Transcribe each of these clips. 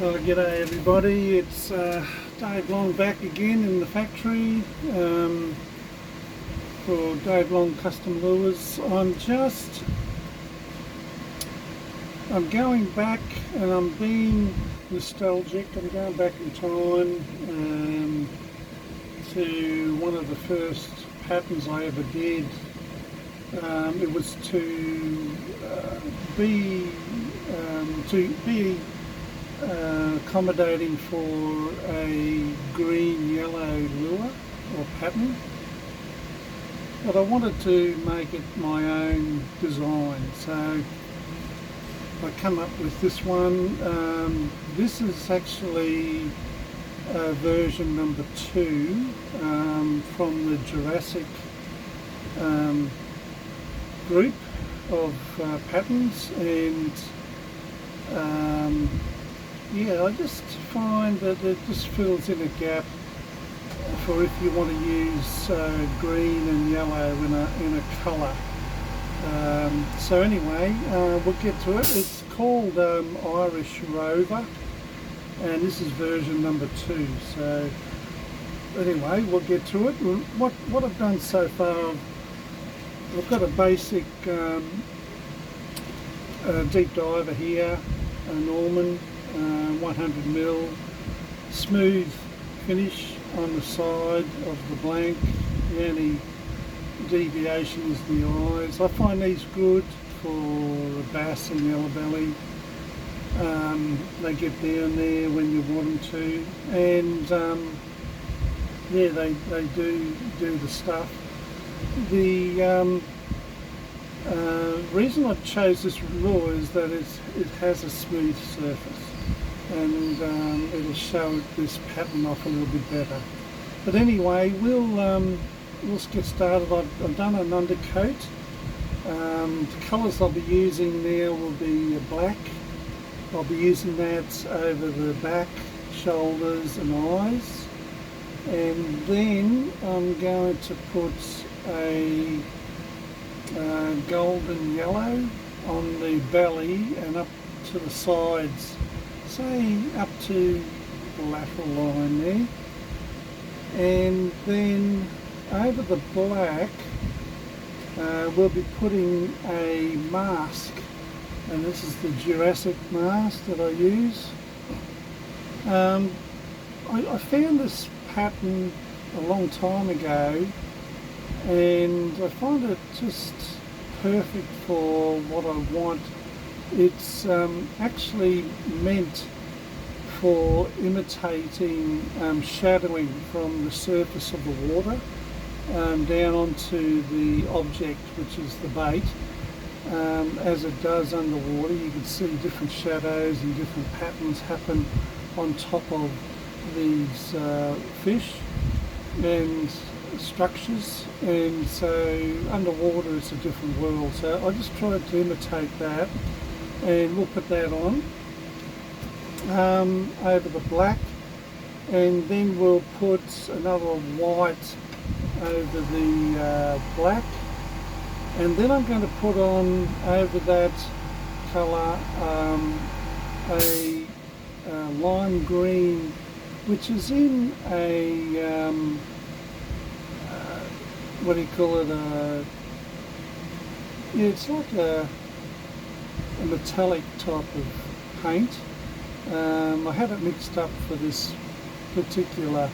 G'day everybody, it's Dave Long back again in the factory for Dave Long Custom Lures. I'm going back and I'm being nostalgic. I'm going back in time to one of the first patterns I ever did. It was to be accommodating for a green-yellow lure or pattern, but I wanted to make it my own design, so I come up with this one. This is actually version number 2 from the Jurassic group of patterns, and yeah, I just find that it just fills in a gap for if you want to use green and yellow in a colour. So anyway, we'll get to it. It's called Irish Rover, and this is version number 2. So anyway, we'll get to it. What I've done so far, I've got a basic deep diver here, a Norman 100mm, smooth finish on the side of the blank. The only deviation is the eyes. I find these good for bass and yellow belly. They get down there when you want them to, and yeah, they do the stuff. The reason I chose this lure is that it has a smooth surface, and it'll show this pattern off a little bit better. But anyway, we'll get started. I've done an undercoat. The colours I'll be using now will be black. I'll be using that over the back, shoulders and eyes, and then I'm going to put a golden yellow on the belly and up to the sides, say up to the lateral line there, and then over the black we'll be putting a mask, and this is the Jurassic mask that I use. I found this pattern a long time ago, and I find it just perfect for what I want. It's actually meant for imitating shadowing from the surface of the water down onto the object, which is the bait. As it does underwater, you can see different shadows and different patterns happen on top of these fish and structures, and so underwater it's a different world. So I just tried to imitate that, and we'll put that on over the black, and then we'll put another white over the black, and then I'm going to put on over that colour a lime green, which is in a what do you call it? Yeah, it's like a metallic type of paint. I had it mixed up for this particular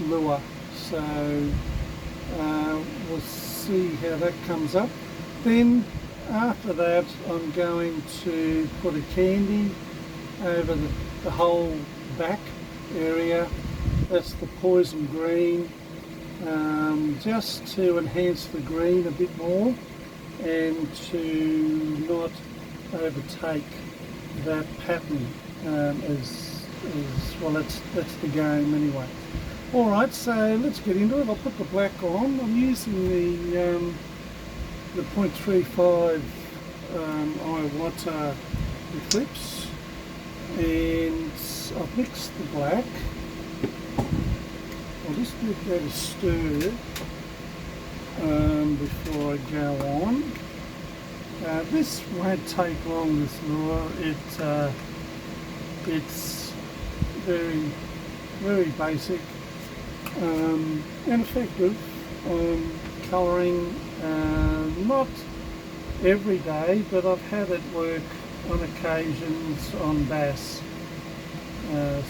lure, so we'll see how that comes up. Then after that, I'm going to put a candy over the whole back area. That's the poison green, just to enhance the green a bit more and to not overtake that pattern as well. That's the game anyway. Alright, so let's get into it. I'll put the black on. I'm using the 0.35 Iwata Eclipse, and I've mixed the black. I'll just give that a stir before I go on. This won't take long, this lure. It's very, very basic and effective on colouring. Not every day, but I've had it work on occasions on bass. Yeah,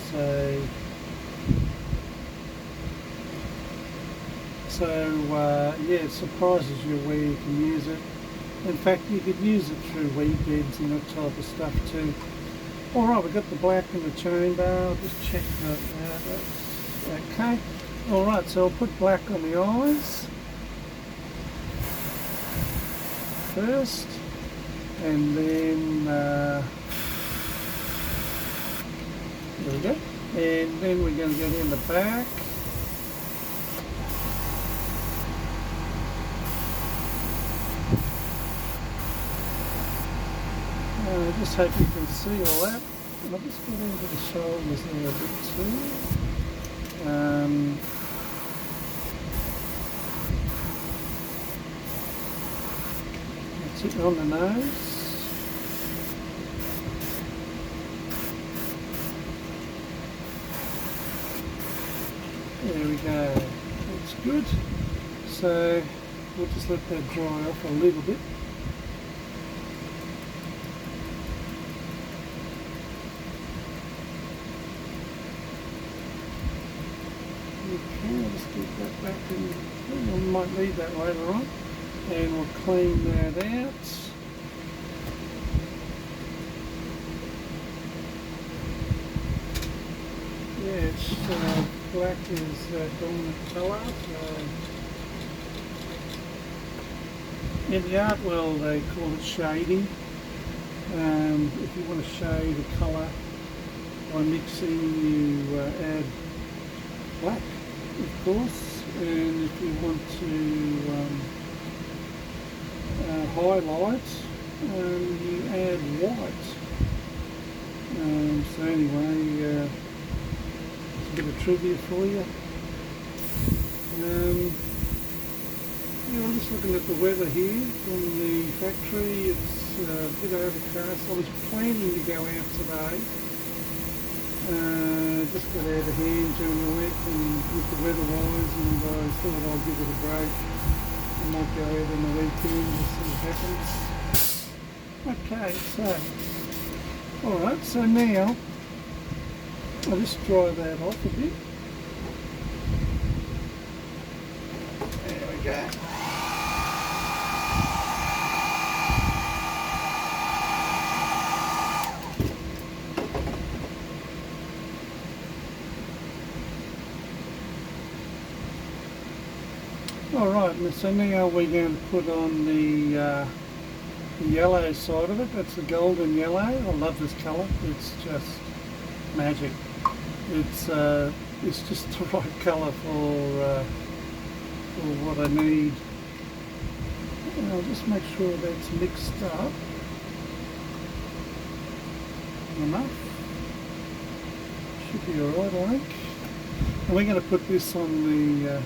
it surprises you where you can use it. In fact, you could use it through weed beds and that type of stuff too. Alright, we've got the black in the chain bar. I'll just check that out. Okay. Alright, so I'll put black on the eyes first, and then there we go. And then we're going to get in the back. I just hope you can see all that. I'll just get into the shoulders there a bit too. That's it on the nose. There we go. That's good. So we'll just let that dry off a little bit. Okay, I'll just get that back in. We might need that later on. And we'll clean that out. Yeah, it's black is dominant colour. In the art world they call it shading. If you want to shade a colour by mixing, you add black, of course, and if you want to highlight, you add white. So anyway, it's a bit of trivia for you. Yeah, I'm just looking at the weather here from the factory. It's a bit overcast. I was planning to go out today. Just got out of hand during the week and with the weather wise, and I thought I'll give it a break. I might go out on the weekend to see what happens. Okay, so alright, so now I'll just dry that off a bit. There we go. Alright, so now we're going to put on the yellow side of it. That's the golden yellow. I love this colour. It's just magic. It's just the right colour for what I need. And I'll just make sure that's mixed up enough. Should be alright, I think. And we're going to put this on the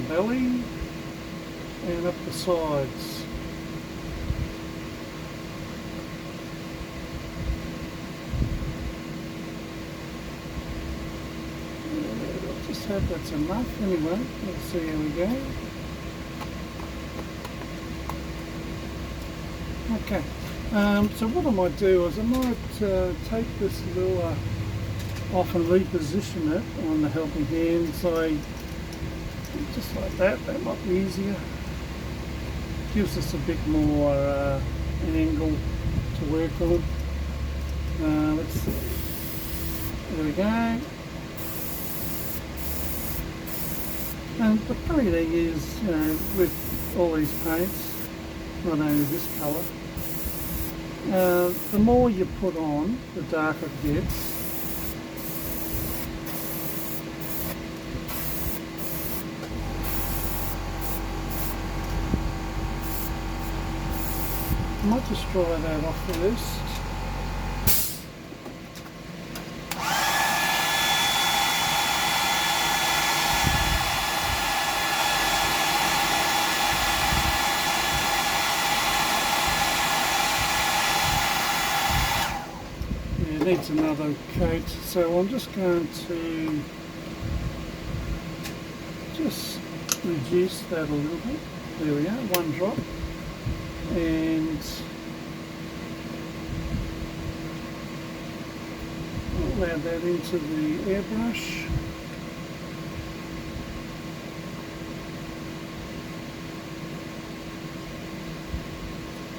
belly and up the sides. I'll just hope that's enough anyway. Let's see how we go. Okay, so what I might do is I might take this lure off and reposition it on the helping hand. So just like that, that might be easier. Gives us a bit more angle to work on. Let's see. There we go. And the funny thing is, with all these paints, not only this colour, the more you put on, the darker it gets. I might just dry that off first. needs another coat, so I'm just going to just reduce that a little bit. There we are, one drop, and I'll add that into the airbrush.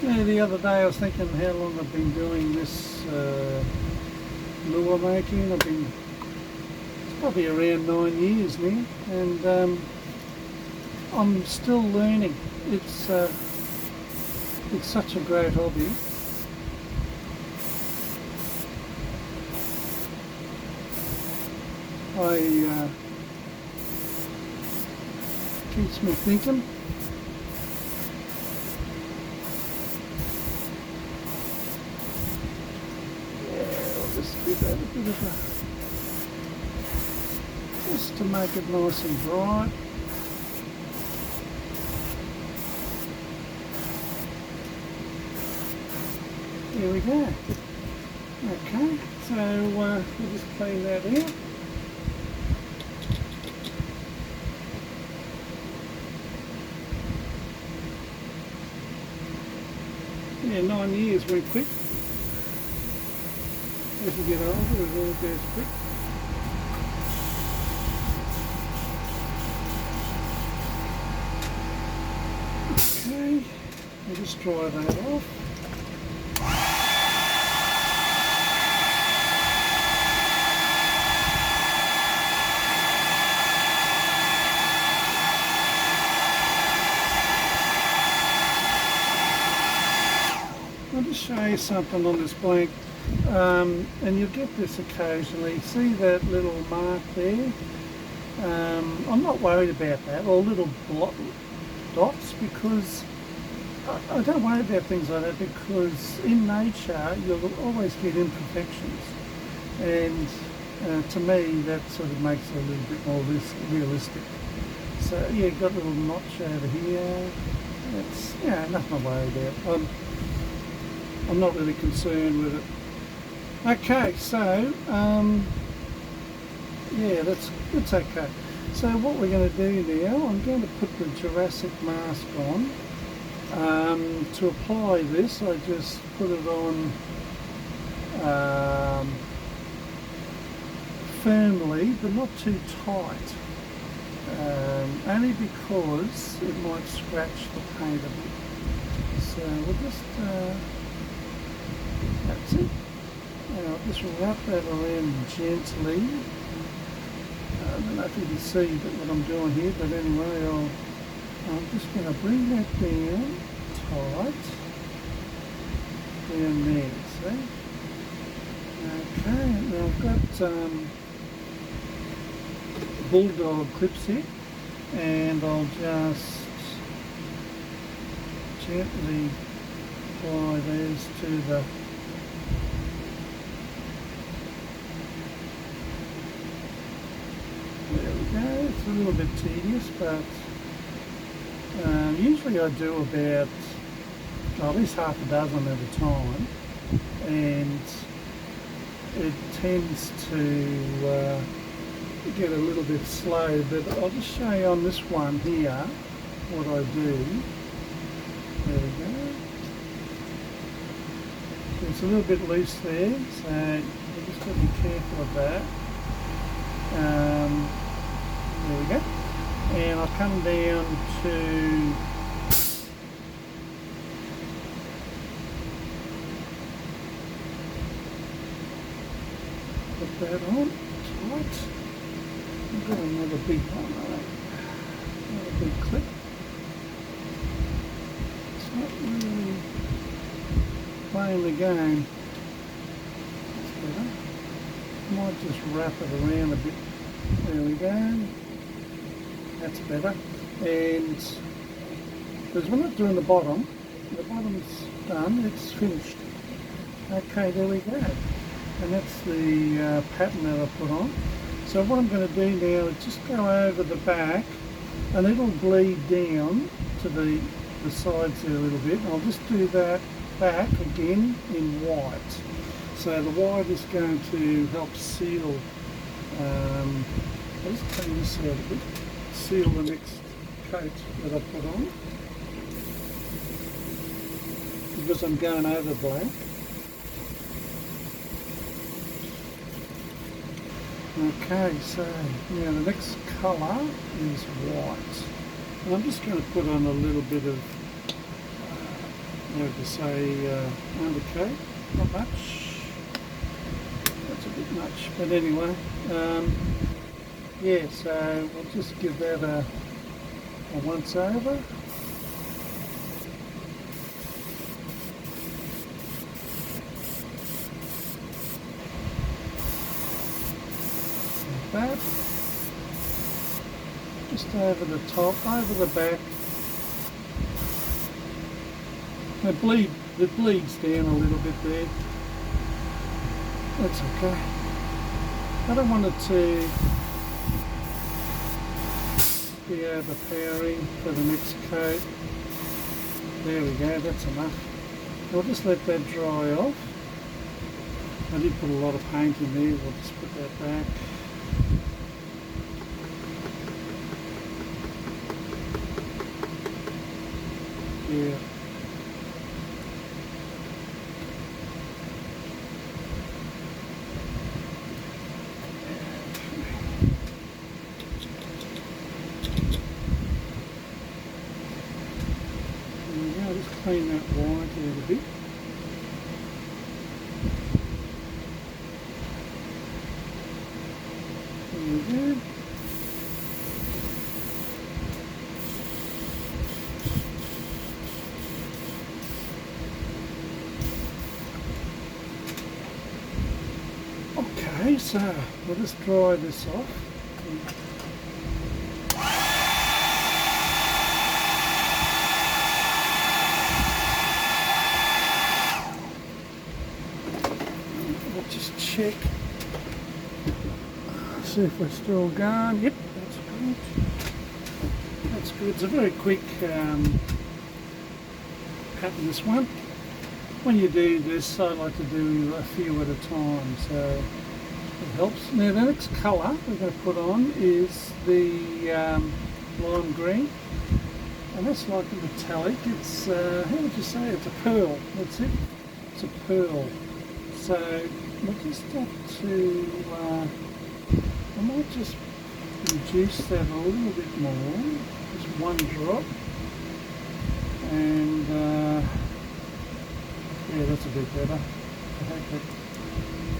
Yeah, the other day I was thinking how long I've been doing this lure making. It's probably around 9 years now, and I'm still learning. It's such a great hobby. Keeps me thinking. Just give that a bit of a, just to make it nice and dry. There we go. Okay, so we'll just clean that out. Yeah, 9 years went quick. As you get older, it all goes quick. Okay, I'll just dry that off. I'll just show you something on this blank. And you'll get this occasionally. See that little mark there? I'm not worried about that, or little dots, because I don't worry about things like that, because in nature you'll always get imperfections, and to me that sort of makes it a little bit more realistic. So yeah, got a little notch over here. It's nothing to worry about. I'm not really concerned with it. Okay, so yeah, that's okay. So what we're going to do now, I'm going to put the Jurassic mask on. To apply this, I just put it on firmly, but not too tight. Only because it might scratch the paint a bit. So we'll just that's it. Now I'll just wrap that around gently. I don't know if you can see what I'm doing here, but anyway, I'm just going to bring that down tight, down there, see? Okay, now I've got bulldog clips here, and I'll just gently apply these to the it's a little bit tedious, but usually I do about at least half a dozen at a time, and it tends to get a little bit slow, but I'll just show you on this one here what I do. There we go. It's a little bit loose there, so you just got to be careful of that. There we go. And I'll come down to put that on tight. I've got another big one, another big clip. It's not really playing the game. That's better. Might just wrap it around a bit. There we go. That's better. And because we're not doing the bottom's done, it's finished. Okay, there we go. And that's the pattern that I put on. So what I'm going to do now is just go over the back, and it'll bleed down to the sides there a little bit. I'll just do that back again in white. So the white is going to help seal, I'll just clean this out a bit, seal the next coat that I put on, because I'm going over black. Okay, so now the next colour is white. And I'm just going to put on a little bit of, how to say, undercoat, not much. That's a bit much, but anyway, yeah, so we'll just give that a once over. Like that. Just over the top, over the back. It bleeds down a little bit there. That's okay. I don't want it to be overpowering for the next coat. There we go, that's enough. We'll just let that dry off. I did put a lot of paint in there, we'll just put that back. Yeah. Just clean that white out a bit. There we go. Okay, so we'll just dry this off. We'll just check, see if we're still going. Yep, that's good. That's good. It's a very quick pattern, this one. When you do this, I like to do a few at a time, so it helps. Now the next colour we're going to put on is the lime green, and that's like a metallic. It's, how would you say, it's a pearl, that's it. It's a pearl. So we'll just have to, I might just reduce that a little bit more, just one drop, and yeah, that's a bit better. I hope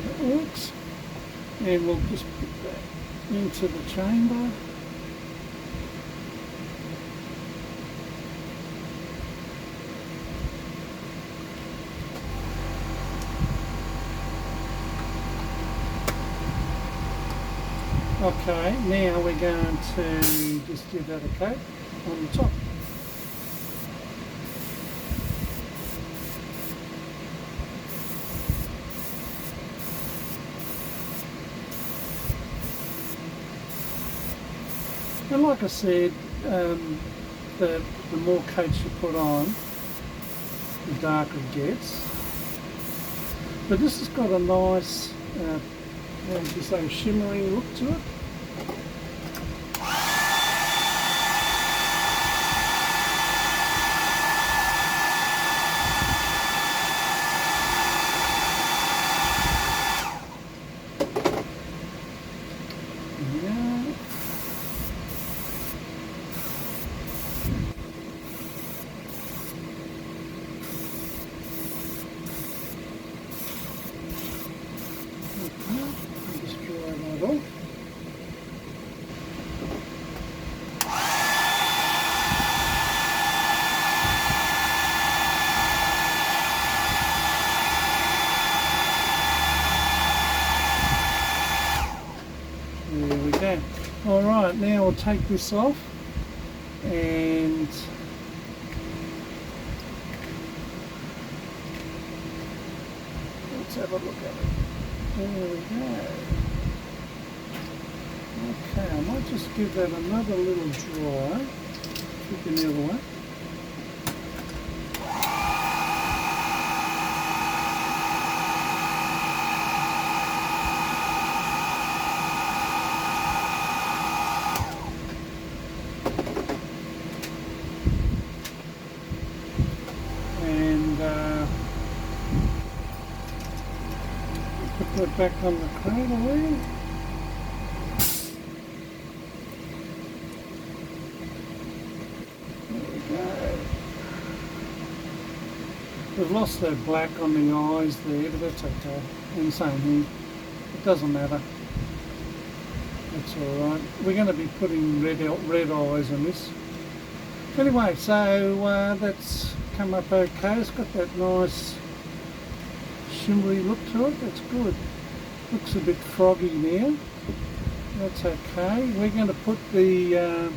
that works. And we'll just put that into the chamber. Okay, now we're going to just give that a coat on the top. And like I said, the more coats you put on, the darker it gets. But this has got a nice, how would you say, shimmering look to it. Just dry that off. There we go. Alright, now we'll take this off and let's have a look at it. There we go. Okay, I might just give that another little dry. Flip the other way. Put it back on the cradle there. There we go. We've lost that black on the eyes there, but that's okay. And same here. It doesn't matter. That's alright. We're going to be putting red eyes on this. Anyway, so that's come up okay. It's got that nice shimmery look to it. That's good. Looks a bit froggy now. That's okay. We're going to put the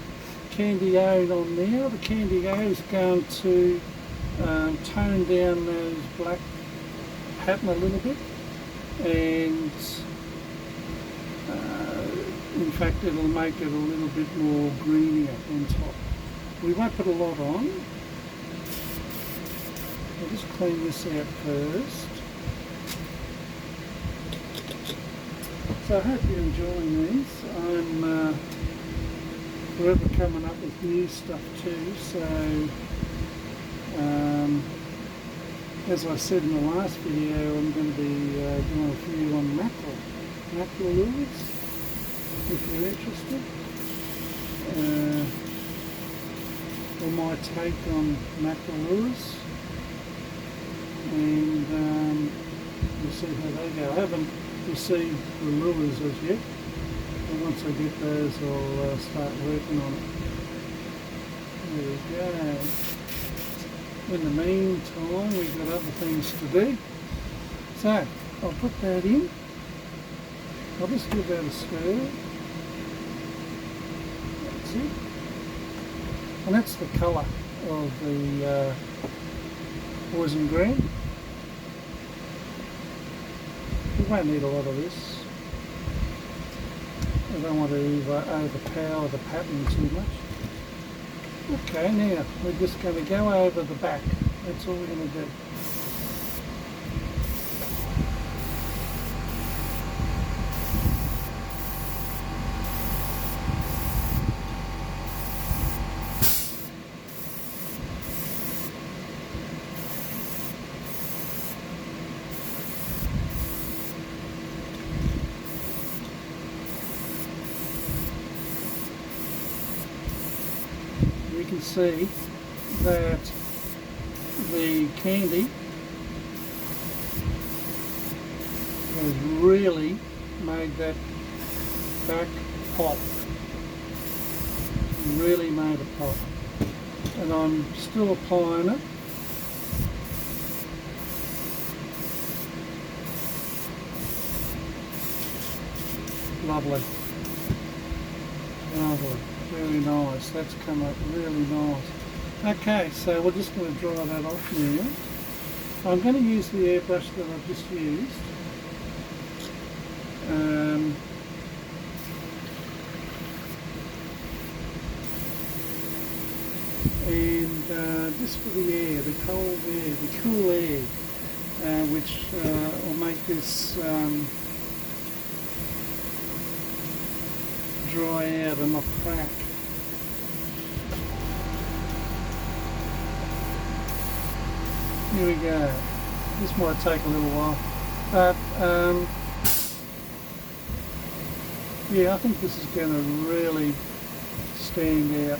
candy O on now. The candy O is going to tone down those black pattern a little bit, and in fact it'll make it a little bit more greenier on top. We won't put a lot on. I'll just clean this out first. So I hope you're enjoying these. I'm forever coming up with new stuff too, so as I said in the last video, I'm going to be doing a few on mackerel lures, if you're interested. Or my take on mackerel lures, and we'll see how they go. I haven't received the lures as yet, but once I get those I'll start working on it. There we go. In the meantime, we've got other things to do. So, I'll put that in. I'll just give that a stir. That's it. And that's the colour of the poison green. We won't need a lot of this. I don't want to overpower the pattern too much. Okay, now we're just going to go over the back. That's all we're going to do. You can see that the candy has really made that back pop. Really made it pop. And I'm still applying it. Lovely. Lovely. Very nice. That's come up really nice. Okay, so we're just going to dry that off now. I'm going to use the airbrush that I've just used. And just for the air, the cold air, the cool air, which will make this dry out and not crack. Here we go. This might take a little while, but yeah, I think this is going to really stand out.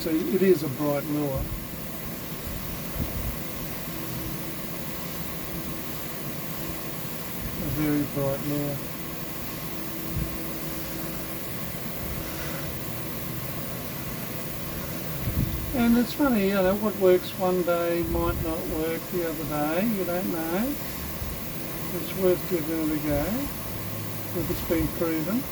It is a bright lure. A very bright lure. And it's funny, you know, what works one day might not work the other day. You don't know. It's worth giving it a go if it's been proven.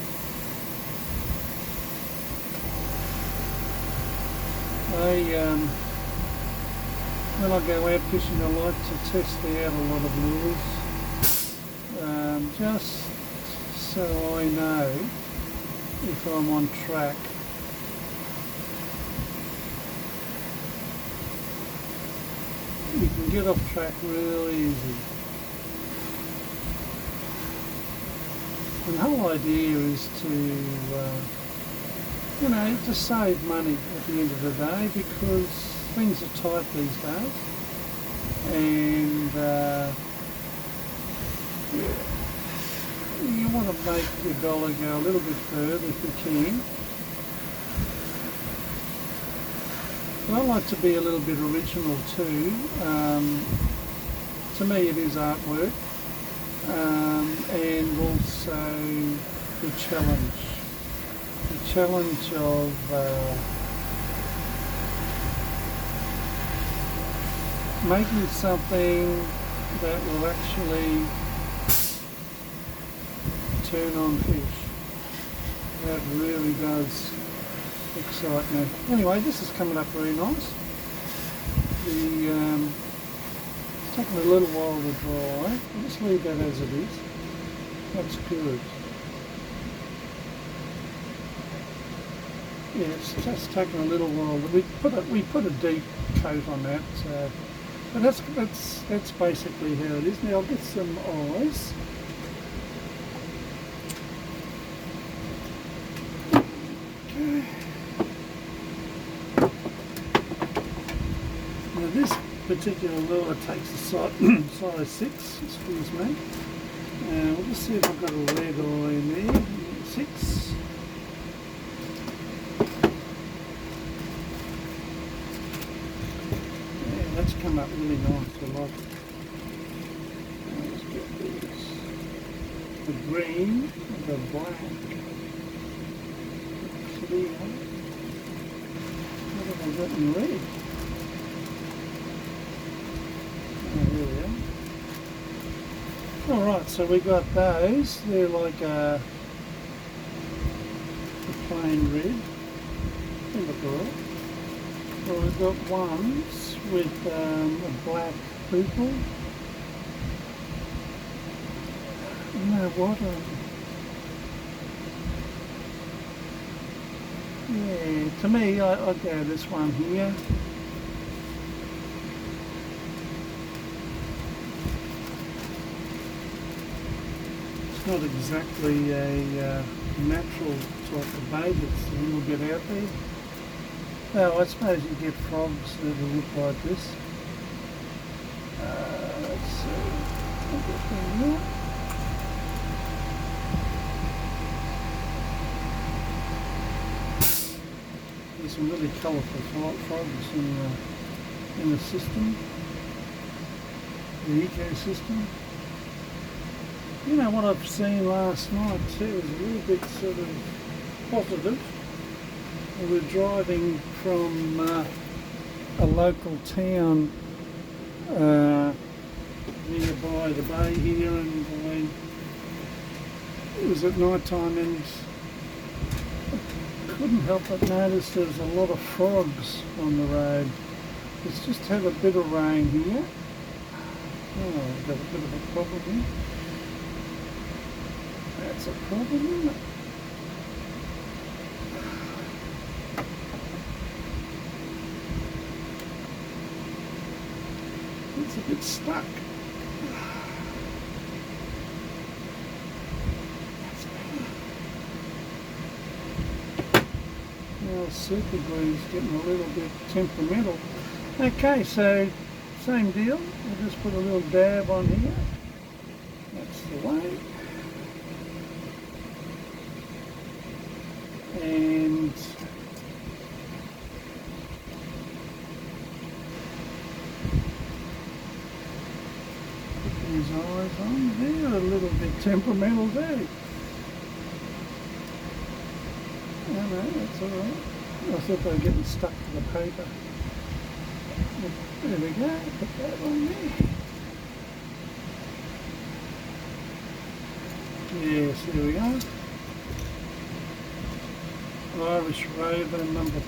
When I go out fishing, I like to test out a lot of lures, just so I know if I'm on track. you can get off track real easy. And the whole idea is to, to save money at the end of the day, because things are tight these days. And you want to make your dollar go a little bit further if you can. But I like to be a little bit original too. To me it is artwork. And also the challenge of making something that will actually turn on fish. That really does excite me. Anyway, this is coming up very nice. It's taking a little while to dry. I'll just leave that as it is. That's good. Yeah, it's just taking a little while. We put a deep coat on that, but that's basically how it is. Now I'll get some eyes. Okay. Now this particular lure takes a size 6, excuse me. We'll just see if I've got a red eye in there. 6. Yeah, that's come up really nice. I like it. Let's get these. The green, the black, the clear. What have I got in red? There we are. Alright, so we got those. They're like a plain red. They look alright. Well, we've got ones with a black pupil. You know what? Yeah, to me, I'd go this one here. Not exactly a natural type of bait, it's a little bit out there. Now I suppose you get frogs that will look like this. Let's see, I'll get them here. There's some really colourful frogs in the system, the ecosystem. You know what I've seen last night too is a little bit sort of positive. We were driving from a local town nearby the bay here, and it was at night time, and I couldn't help but notice there was a lot of frogs on the road. It's just had a bit of rain here. Oh, I've got a bit of a problem here. That's a problem, isn't it? It's a bit stuck. Now super glue's getting a little bit temperamental. Okay, so same deal. I'll just put a little dab on here. That's the way. And put these eyes on. They're a little bit temperamental too. No, that's alright. I thought they were getting stuck to the paper. There we go, put that on there. Yes, there we go. Irish Rover number 2.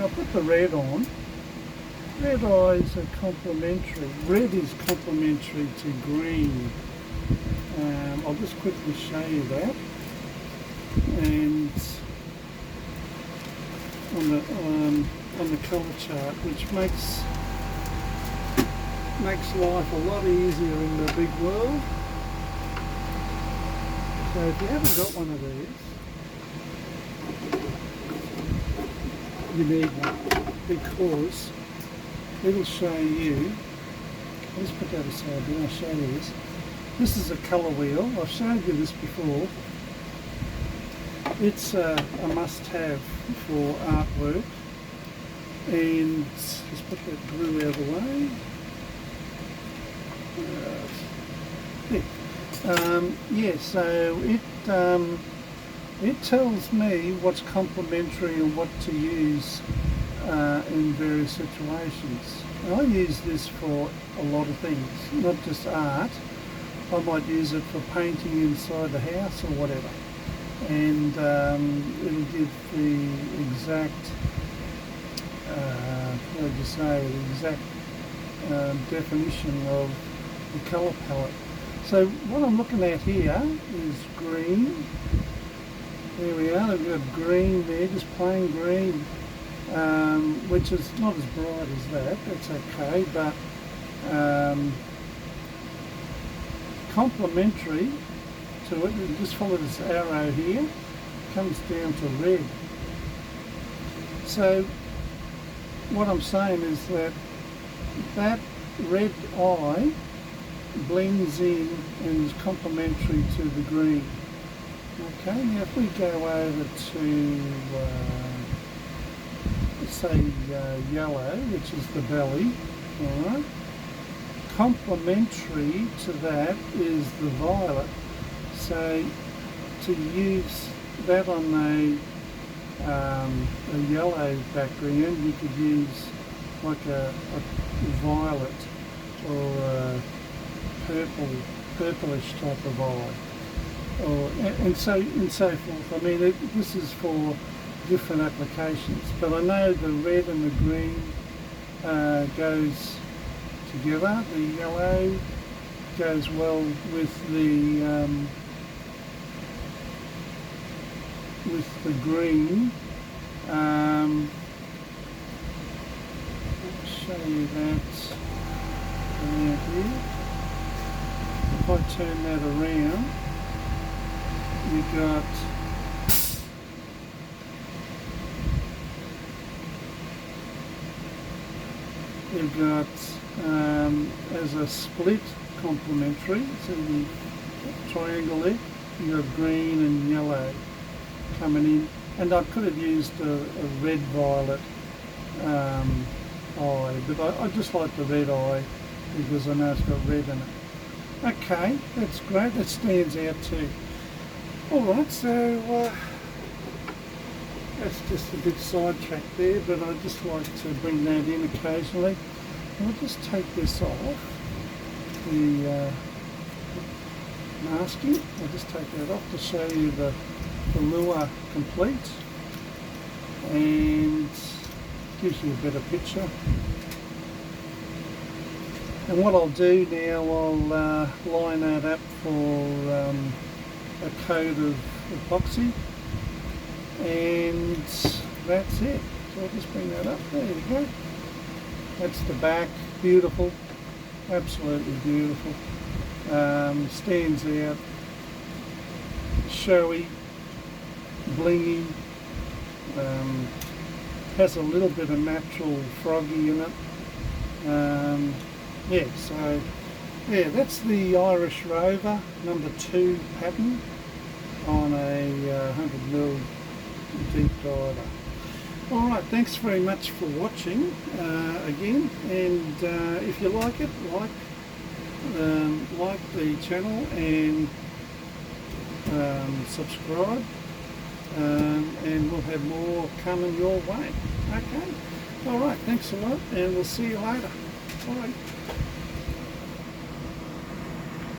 Now I'll put the red on. Red eyes are complementary. Red is complementary to green. I'll just quickly show you that. And on the colour chart, which makes life a lot easier in the big world. So if you haven't got one of these, you need one, because it'll show you. Let's put that aside, then I'll show you this. This is a colour wheel. I've showed you this before. It's a must-have for artwork. And let's put that glue out of the way. So it tells me what's complementary and what to use in various situations. And I use this for a lot of things, not just art. I might use it for painting inside the house or whatever. And it'll give the exact, definition of the colour palette. So what I'm looking at here is green. There we are, we've got green there, just plain green, which is not as bright as that, that's okay, but complementary to it, and just follow this arrow here, comes down to red. So what I'm saying is that red eye blends in and is complementary to the green. Okay, now if we go over to, let's say yellow, which is the belly, alright, complementary to that is the violet. So to use that on a yellow background, you could use like a violet or a purplish type of eye, and so forth. I mean, this is for different applications, but I know the red and the green goes together. The yellow goes well with the green. I'll show you that around here. If I turn that around, you've got as a split complementary, so the triangle there, you have green and yellow coming in, and I could have used a red violet eye, but I just like the red eye because I know it's got red in it. Okay, that's great, that stands out too. Alright, so that's just a bit sidetracked there, but I just like to bring that in occasionally. And I'll just take this off, the masking. I'll just take that off to show you the lure complete, and gives you a better picture. And what I'll do now, I'll line that up for a coat of epoxy, and that's it. So I'll just bring that up, there you go. That's the back, beautiful, absolutely beautiful. Stands out, showy, blingy, has a little bit of natural froggy in it. That's the Irish Rover #2 pattern on a 100mm deep diver. Alright, thanks very much for watching again, and if you like it, like the channel and subscribe, and we'll have more coming your way. Okay, alright, thanks a lot, and we'll see you later. Bye.